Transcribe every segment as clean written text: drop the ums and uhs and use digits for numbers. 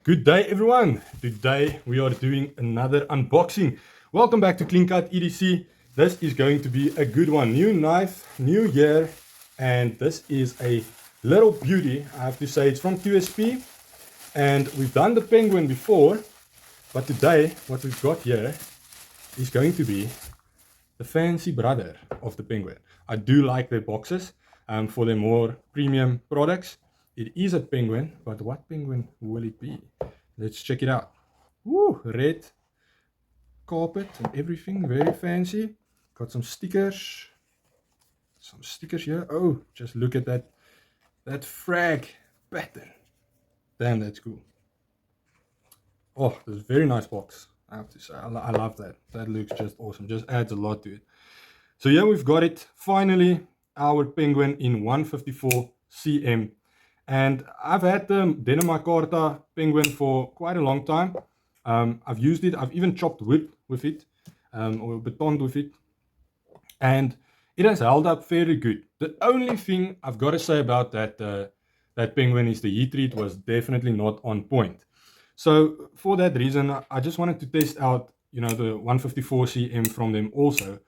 Good day, everyone. Today we are doing another unboxing. Welcome back to Clean Cut EDC. This is going to be a good one. New knife, new year, and this is a little beauty. I have to say it's from QSP, and we've done the Penguin before, but today what we've got here is going to be the fancy brother of the Penguin. I do like their boxes for their more premium products. It is a Penguin, but what Penguin will it be? Let's check it out. Woo, red carpet and everything, very fancy. Got some stickers. Some stickers here. Oh, just look at that frag pattern. Damn, that's cool. Oh, this is a very nice box. I have to say, I love that. That looks just awesome. Just adds a lot to it. So yeah, we've got it. Finally, our Penguin in 154 cm. And I've had the Denim Micarta Penguin for quite a long time. I've used it. I've even chopped wood with it, or betoned with it. And it has held up fairly good. The only thing I've got to say about that Penguin is the heat treat was definitely not on point. So for that reason, I just wanted to test out, the 154 cm from them also.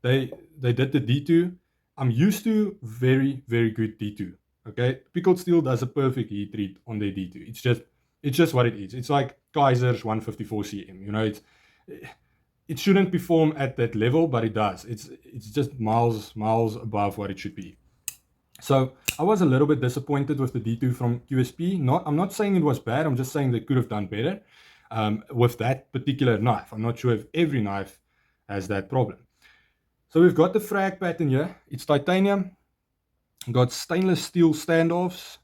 They did the D2. I'm used to very, very good D2. Okay, Pickled Steel does a perfect heat treat on their D2. It's just what it is. It's like Kaiser's 154 cm. It shouldn't perform at that level, but it does. It's just miles above what it should be. So I was a little bit disappointed with the D2 from QSP. I'm not saying it was bad. I'm just saying they could have done better with that particular knife. I'm not sure if every knife has that problem. So we've got the frag pattern here. It's titanium. Got stainless steel standoffs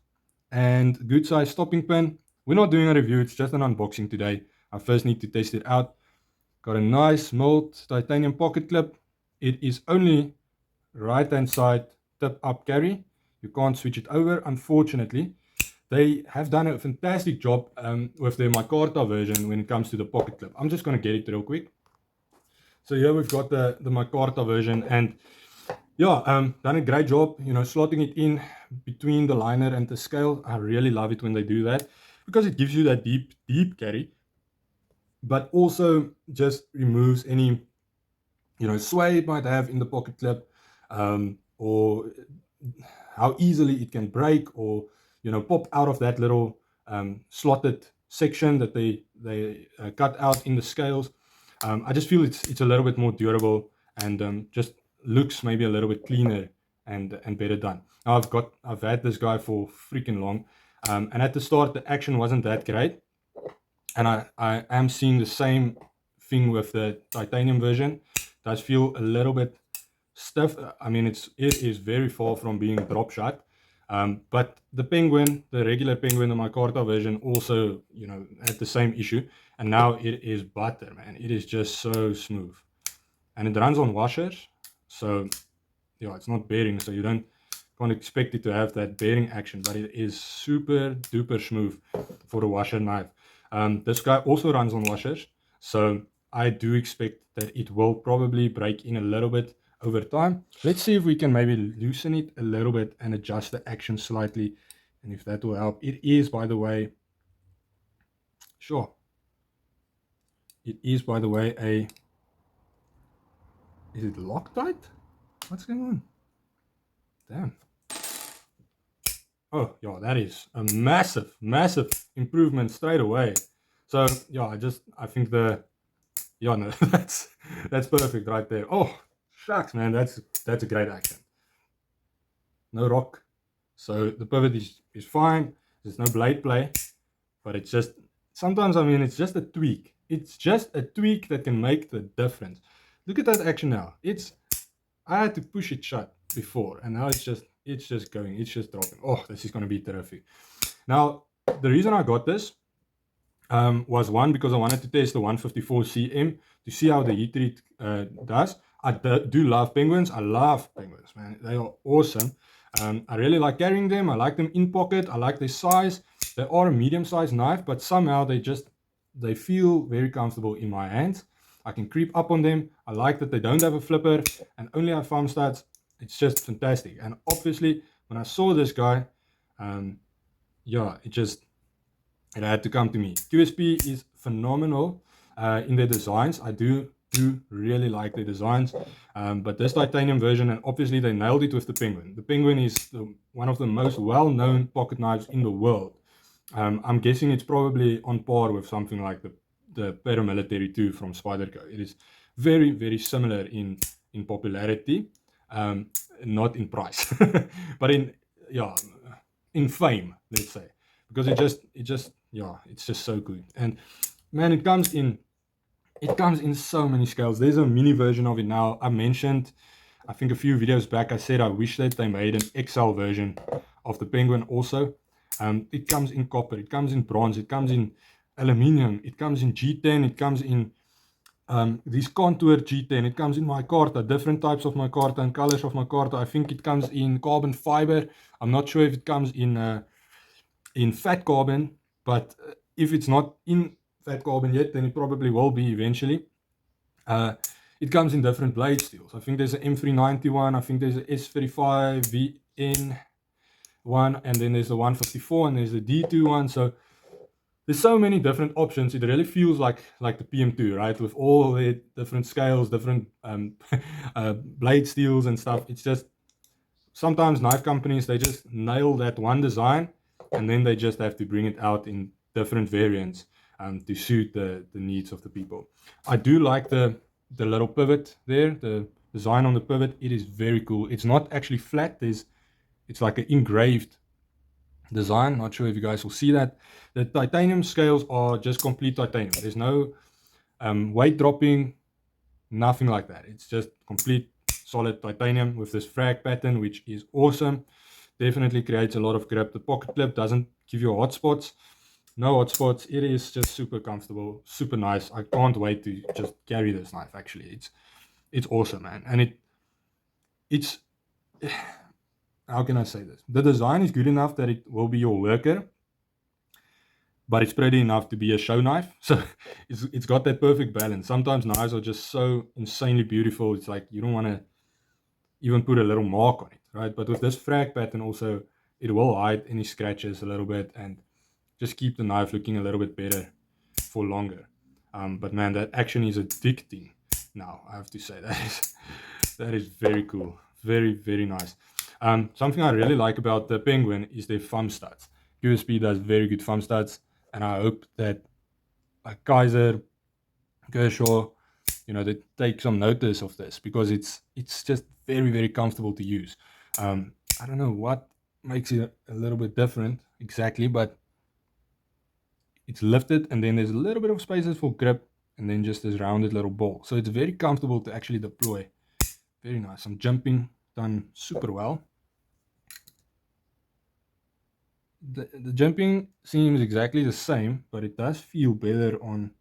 and good size stopping pin. We're not doing a review. It's just an unboxing today. I first need to test it out. Got a nice milled titanium pocket clip. It is only right hand side tip up carry. You can't switch it over, unfortunately. They have done a fantastic job with their Micarta version when it comes to the pocket clip. I'm just going to get it real quick. So here we've got the Micarta version, and yeah, done a great job, slotting it in between the liner and the scale. I really love it when they do that because it gives you that deep carry, but also just removes any, sway it might have in the pocket clip, or how easily it can break or, pop out of that little slotted section that they cut out in the scales. I just feel it's a little bit more durable and just looks maybe a little bit cleaner and better done. Now I've had this guy for freaking long, and at the start the action wasn't that great, and I am seeing the same thing with the titanium version. It does feel a little bit stiff. I mean, it is very far from being drop shot. But the Penguin, the regular Penguin, the Micarta version, also, had the same issue. And now it is butter, man. It is just so smooth. And it runs on washers. So, yeah, it's not bearing. So you can't expect it to have that bearing action. But it is super duper smooth for a washer knife. This guy also runs on washers. So I do expect that it will probably break in a little bit over time. Let's see if we can maybe loosen it a little bit and adjust the action slightly, and if that will help. It is, by the way, is it Loctite? What's going on? Damn. Oh yeah, that is a massive improvement straight away. So yeah, I think no, that's perfect right there. Oh shucks, man, that's a great action. No rock, so the pivot is fine. There's no blade play, but it's just sometimes, I mean, it's just a tweak. It's just a tweak that can make the difference. Look at that action now. I had to push it shut before, and now it's just going, it's just dropping. Oh, this is going to be terrific. Now the reason I got this was, one, because I wanted to test the 154 cm to see how the heat treat does. I do love Penguins. I love Penguins, man. They are awesome. I really like carrying them. I like them in pocket. I like their size. They are a medium-sized knife, but somehow they feel very comfortable in my hands. I can creep up on them. I like that they don't have a flipper and only have thumb studs. It's just fantastic. And obviously, when I saw this guy, yeah, it had to come to me. QSP is phenomenal in their designs. I do really like their designs, but this titanium version, and obviously they nailed it with the Penguin. The Penguin is one of the most well-known pocket knives in the world. I'm guessing it's probably on par with something like the Paramilitary 2 from Spyderco. It is very, very similar in popularity, not in price, but in fame, let's say, because it's just so good. And man, it comes in so many scales. There's a mini version of it now. I mentioned, I think a few videos back, I said I wish that they made an XL version of the Penguin also. It comes in copper, it comes in bronze, it comes in aluminium, it comes in G10, it comes in these contour G10, it comes in micarta, different types of micarta and colors of micarta. I think it comes in carbon fiber. I'm not sure if it comes in fat carbon, but if it's not in fat carbon yet, then it probably will be eventually. It comes in different blade steels. I think there's an M391, I think there's a S35 VN one, and then there's the 154, and there's the D2 one. So there's so many different options. It really feels like the PM2, right? With all the different scales, different blade steels and stuff. It's just sometimes knife companies, they just nail that one design, and then they just have to bring it out in different variants to suit the needs of the people. I do like the little pivot there, the design on the pivot. It is very cool. It's not actually flat. It's like an engraved design. Not sure if you guys will see that. The titanium scales are just complete titanium. There's no weight dropping, nothing like that. It's just complete solid titanium with this frag pattern, which is awesome. Definitely creates a lot of grip. The pocket clip doesn't give you hot spots. No hot spots. It is just super comfortable, super nice. I can't wait to just carry this knife. Actually, it's awesome, man. And it's how can I say this? The design is good enough that it will be your worker, but it's pretty enough to be a show knife. So it's got that perfect balance. Sometimes knives are just so insanely beautiful. It's like you don't want to even put a little mark on it, right? But with this frag pattern also, it will hide any scratches a little bit and just keep the knife looking a little bit better for longer. But man, that action is addicting. Now I have to say that is very cool. Very, very nice. Something I really like about the Penguin is their thumb studs. QSP does very good thumb studs, and I hope that Kaiser, Kershaw, they take some notice of this, because it's just very, very comfortable to use. I don't know what makes it a little bit different exactly, but it's lifted, and then there's a little bit of spaces for grip, and then just this rounded little ball. So it's very comfortable to actually deploy. Very nice. Some jumping done super well. The jumping seems exactly the same, but it does feel better on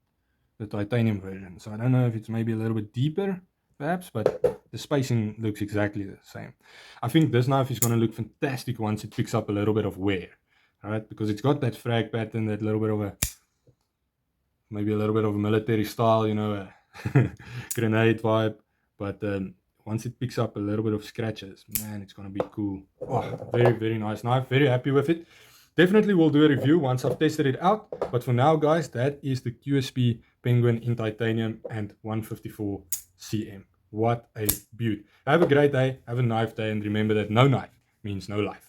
the titanium version. So I don't know if it's maybe a little bit deeper, perhaps, but the spacing looks exactly the same. I think this knife is going to look fantastic once it picks up a little bit of wear, right? Because it's got that frag pattern, that little bit of maybe a little bit of a military style, a grenade vibe. But once it picks up a little bit of scratches, man, it's going to be cool. Oh, very, very nice knife. Very happy with it. Definitely will do a review once I've tested it out. But for now, guys, that is the QSP Penguin in titanium and 154 cm. What a beaut. Have a great day. Have a knife day. And remember that no knife means no life.